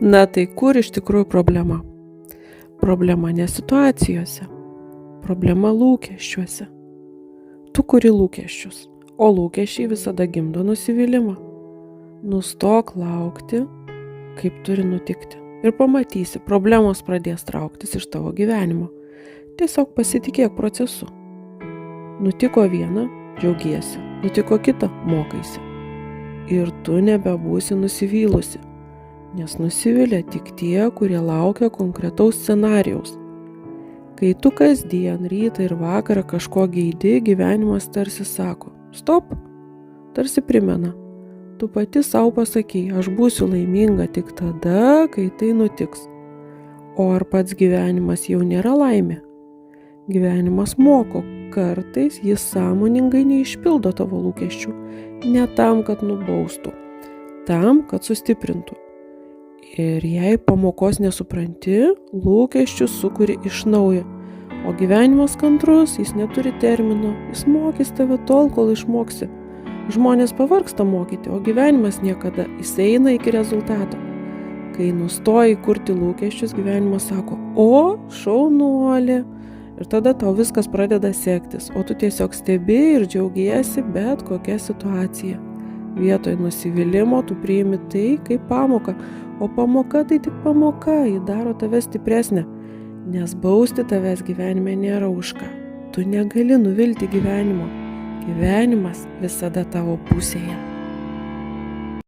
Na tai kur iš tikrųjų problema? Problema ne situacijose, problema lūkesčiuose. Tu kuri lūkesčius, o lūkesčiai visada gimdo nusivylimą. Nustok laukti, kaip turi nutikti. Ir pamatysi, problemos pradės trauktis iš tavo gyvenimo. Tiesiog pasitikėk procesu. Nutiko viena, džiaugiesi. Nutiko kita, mokaisi. Ir tu nebebūsi nusivylusi. Nes nusivylė tik tie, kurie laukia konkretaus scenarijaus. Kai tu kasdien, rytą ir vakarą kažko geidi, gyvenimas tarsi sako, stop, tarsi primena. Tu pati savo pasakei, aš būsiu laiminga tik tada, kai tai nutiks. O ar pats gyvenimas jau nėra laimė? Gyvenimas moko, kartais jis sąmoningai neišpildo tavo lūkesčių, ne tam, kad nubaustų, tam, kad sustiprintų. Ir jei pamokos nesupranti, lūkesčius sukuri iš naujo. O gyvenimas kantrus, jis neturi termino, jis mokys tave tol, kol išmoksi. Žmonės pavargsta mokyti, o gyvenimas niekada, jis eina iki rezultato. Kai nustoji kurti lūkesčius, gyvenimas sako, o, šaunuolė. Ir tada tau viskas pradeda sektis, o tu tiesiog stebi ir džiaugiesi bet kokia situacija. Vietoj nusivylimo tu priimi tai kaip pamoką, o pamoka tai tik pamoka, ji daro tave stipresnę, nes bausti tavęs gyvenime nėra už ką. Tu negali nuvilti gyvenimo. Gyvenimas visada tavo pusėje.